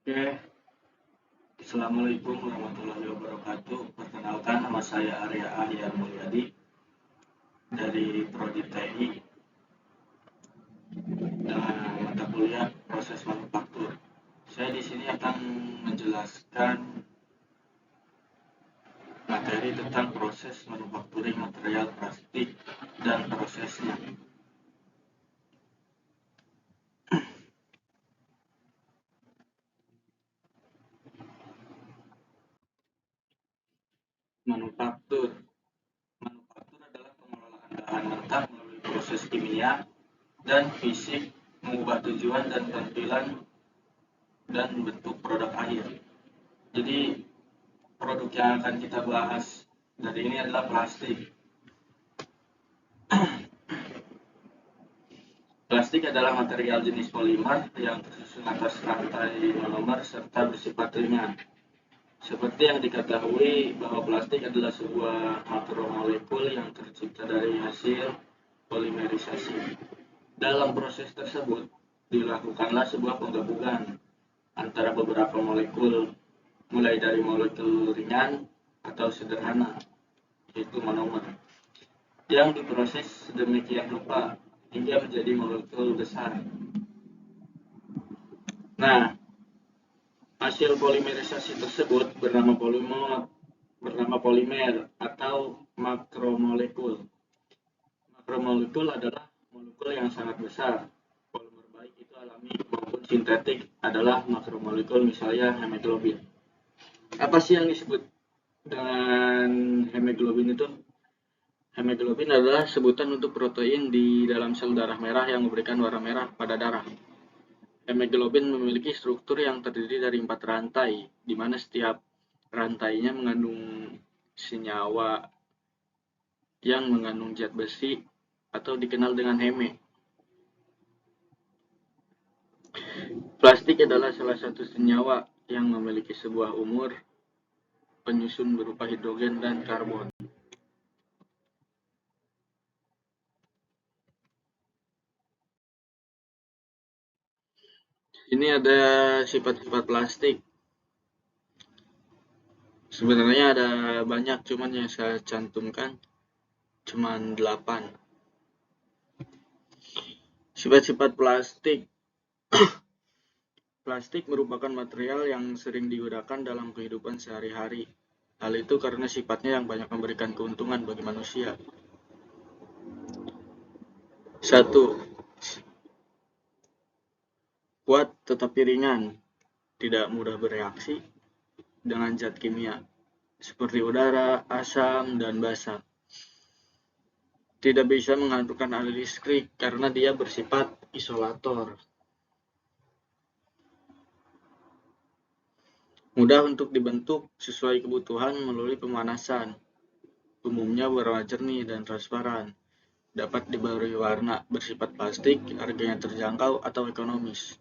Oke, Assalamualaikum warahmatullahi wabarakatuh. Perkenalkan, nama saya Arya Ahyar Mulyadi dari Prodi TI dengan mata kuliah proses manufaktur. Saya di sini akan menjelaskan materi tentang proses manufacturing material plastik dan prosesnya. Manufaktur. Manufaktur adalah pengelolaan bahan mentah melalui proses kimia dan fisik mengubah tujuan dan tampilan dan bentuk produk akhir. Jadi produk yang akan kita bahas dari ini adalah plastik. Plastik adalah material jenis polimer yang tersusun atas rantai monomer serta bersifat ringan. Seperti yang diketahui bahwa plastik adalah sebuah makromolekul yang tercipta dari hasil polimerisasi. Dalam proses tersebut, dilakukanlah sebuah penggabungan antara beberapa molekul, mulai dari molekul ringan atau sederhana, yaitu monomer, yang diproses sedemikian rupa hingga menjadi molekul besar. Nah, hasil polimerisasi tersebut bernama polimer atau makromolekul. Makromolekul adalah molekul yang sangat besar. Polimer baik itu alami maupun sintetik adalah makromolekul, misalnya hemoglobin. Apa sih yang disebut dengan hemoglobin itu? Hemoglobin adalah sebutan untuk protein di dalam sel darah merah yang memberikan warna merah pada darah. Hemoglobin memiliki struktur yang terdiri dari 4 rantai, di mana setiap rantainya mengandung senyawa yang mengandung zat besi atau dikenal dengan heme. Plastik adalah salah satu senyawa yang memiliki sebuah umur penyusun berupa hidrogen dan karbon. Ini ada sifat-sifat plastik. Sebenarnya ada banyak, cuman yang saya cantumkan cuman 8. Sifat-sifat plastik. Plastik merupakan material yang sering digunakan dalam kehidupan sehari-hari. Hal itu karena sifatnya yang banyak memberikan keuntungan bagi manusia. 1. Kuat tetapi ringan, tidak mudah bereaksi dengan zat kimia seperti udara, asam, dan basa. Tidak bisa menghancurkan air listrik karena dia bersifat isolator. Mudah untuk dibentuk sesuai kebutuhan melalui pemanasan. Umumnya berwarna jernih dan transparan. Dapat diberi warna bersifat plastik, harganya terjangkau atau ekonomis.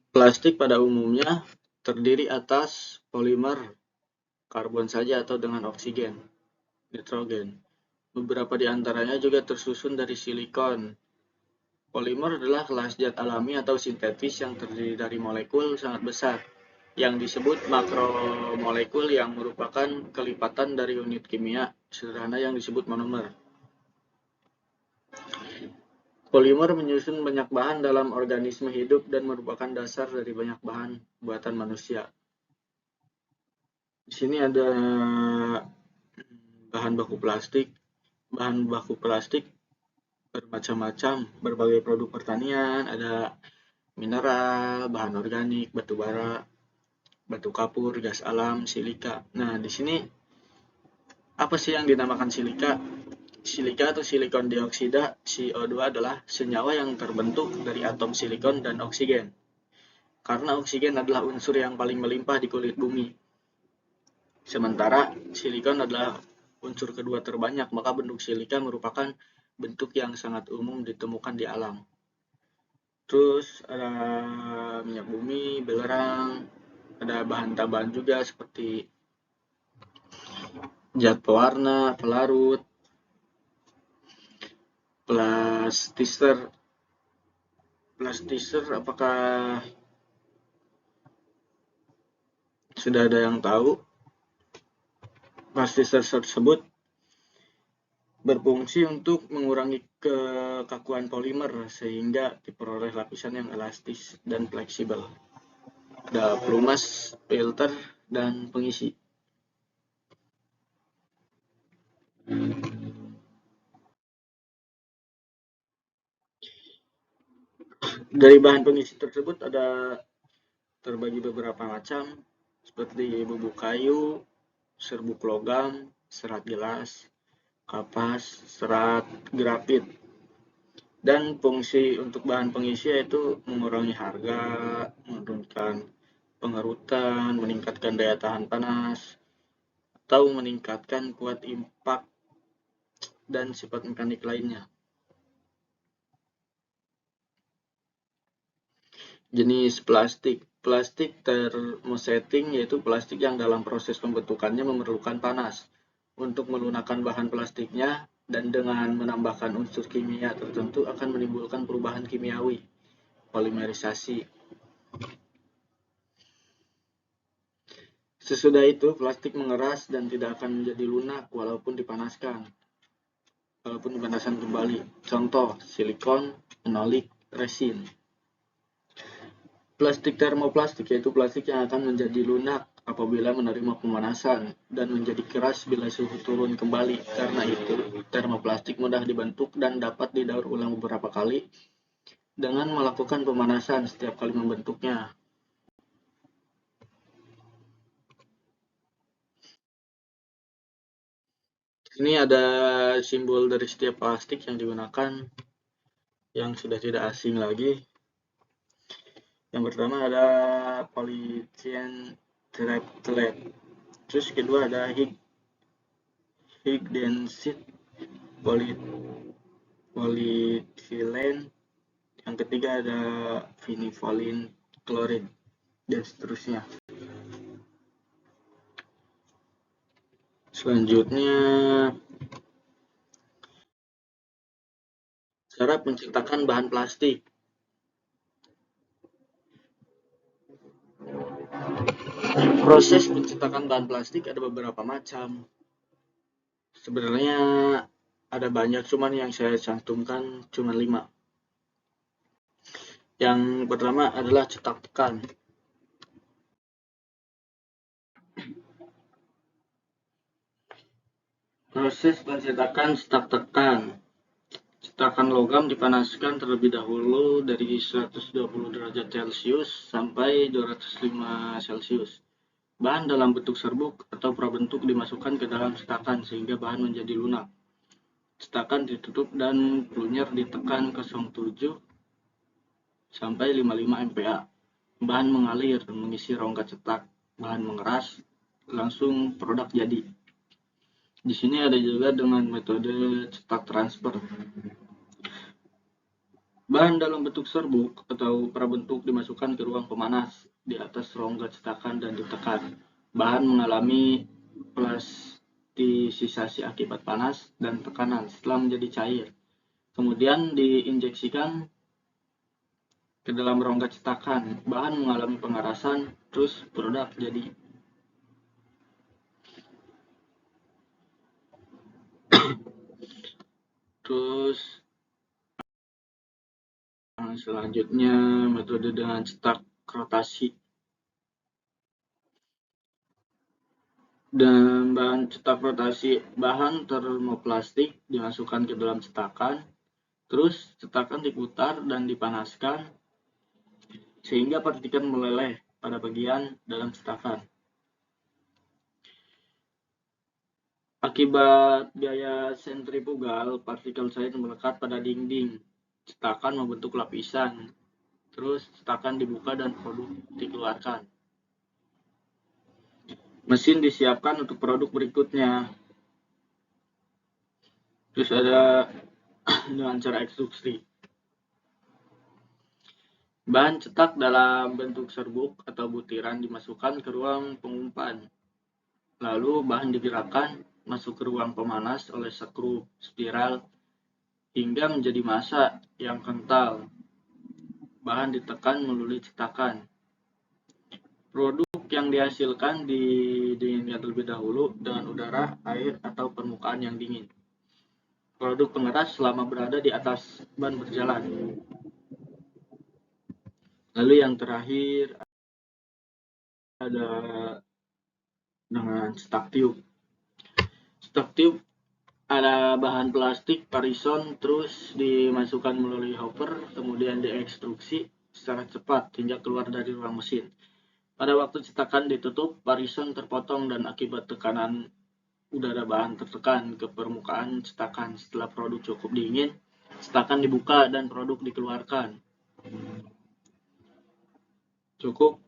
Plastik pada umumnya terdiri atas polimer karbon saja atau dengan oksigen, nitrogen. Beberapa di antaranya juga tersusun dari silikon. Polimer adalah kelas zat alami atau sintetis yang terdiri dari molekul sangat besar, yang disebut makromolekul, yang merupakan kelipatan dari unit kimia sederhana yang disebut monomer. Polimer menyusun banyak bahan dalam organisme hidup dan merupakan dasar dari banyak bahan buatan manusia. Di sini ada bahan baku plastik. Bahan baku plastik bermacam-macam, berbagai produk pertanian, ada mineral, bahan organik, batu bara, batu kapur, gas alam, silika. Nah, di sini apa sih yang dinamakan silika? Silika atau silikon dioksida CO2 adalah senyawa yang terbentuk dari atom silikon dan oksigen. Karena oksigen adalah unsur yang paling melimpah di kulit bumi. Sementara silikon adalah unsur kedua terbanyak, maka bentuk silika merupakan bentuk yang sangat umum ditemukan di alam. Terus ada minyak bumi, belerang, Ada bahan tambahan juga seperti zat pewarna, pelarut, plastiser. Apakah sudah ada yang tahu? Plastiser tersebut berfungsi untuk mengurangi kekakuan polimer sehingga diperoleh lapisan yang elastis dan fleksibel. Ada pelumas, filter, dan pengisi. Dari bahan pengisi tersebut ada terbagi beberapa macam seperti bubuk kayu, serbuk logam, serat gelas, kapas, serat grafit. Dan fungsi untuk bahan pengisi yaitu mengurangi harga, menurunkan pengerutan, meningkatkan daya tahan panas, atau meningkatkan kuat impak dan sifat mekanik lainnya. Jenis plastik. Plastik thermosetting yaitu plastik yang dalam proses pembentukannya memerlukan panas untuk melunakkan bahan plastiknya, dan dengan menambahkan unsur kimia tertentu akan menimbulkan perubahan kimiawi, polimerisasi. Sesudah itu, plastik mengeras dan tidak akan menjadi lunak walaupun dipanasan kembali. Contoh, silikon, enolik, resin. Plastik termoplastik yaitu plastik yang akan menjadi lunak apabila menerima pemanasan dan menjadi keras bila suhu turun kembali. Karena itu, termoplastik mudah dibentuk dan dapat didaur ulang beberapa kali dengan melakukan pemanasan setiap kali membentuknya. Ini ada simbol dari setiap plastik yang digunakan yang sudah tidak asing lagi. Yang pertama ada polyethylene terephthalate. Terus kedua ada higdensite polyethylene. Yang ketiga ada vinylene chloride dan seterusnya. Selanjutnya, cara menciptakan bahan plastik. Proses menciptakan bahan plastik ada beberapa macam. Sebenarnya ada banyak, cuman yang saya cantumkan cuma 5. Yang pertama adalah cetak tekan. Proses pencetakan cetak tekan. Cetakan logam dipanaskan terlebih dahulu dari 120 derajat Celcius sampai 205 Celcius. Bahan dalam bentuk serbuk atau prabentuk dimasukkan ke dalam cetakan sehingga bahan menjadi lunak. Cetakan ditutup dan plunyer ditekan 07 sampai 55 MPa. Bahan mengalir mengisi rongga cetak. Bahan mengeras, langsung produk jadi. Di sini ada juga dengan metode cetak transfer. Bahan dalam bentuk serbuk atau prabentuk dimasukkan ke ruang pemanas di atas rongga cetakan dan ditekan. Bahan mengalami plastisisasi akibat panas dan tekanan setelah menjadi cair. Kemudian diinjeksikan ke dalam rongga cetakan. Bahan mengalami pengerasan, terus produk jadi. Terus selanjutnya metode dengan cetak rotasi. Dan bahan cetak rotasi, bahan termoplastik dimasukkan ke dalam cetakan, terus cetakan diputar dan dipanaskan sehingga partikel meleleh pada bagian dalam cetakan. Akibat gaya sentrifugal, partikel cair melekat pada dinding. Cetakan membentuk lapisan, terus cetakan dibuka dan produk dikeluarkan. Mesin disiapkan untuk produk berikutnya. Terus ada dengan cara ekstruksi. Bahan cetak dalam bentuk serbuk atau butiran dimasukkan ke ruang pengumpan. Lalu bahan digerakkan masuk ke ruang pemanas oleh skru spiral hingga menjadi massa yang kental. Bahan ditekan melalui cetakan. Produk yang dihasilkan didinginkan terlebih dahulu dengan udara, air, atau permukaan yang dingin. Produk pengeras selama berada di atas ban berjalan. Lalu yang terakhir ada dengan stuck tube. Stuck tube ada bahan plastik parison terus dimasukkan melalui hopper, kemudian diekstruksi secara cepat hingga keluar dari ruang mesin. Pada waktu cetakan ditutup, parison terpotong dan akibat tekanan udara bahan tertekan ke permukaan cetakan. Setelah produk cukup dingin, cetakan dibuka dan produk dikeluarkan. Cukup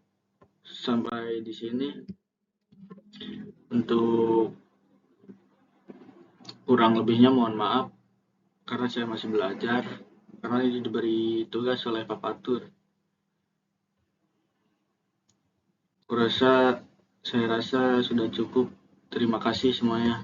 sampai di sini. Untuk kurang lebihnya mohon maaf karena saya masih belajar, karena ini diberi tugas oleh Pak Patur. Saya rasa sudah cukup. Terima kasih semuanya.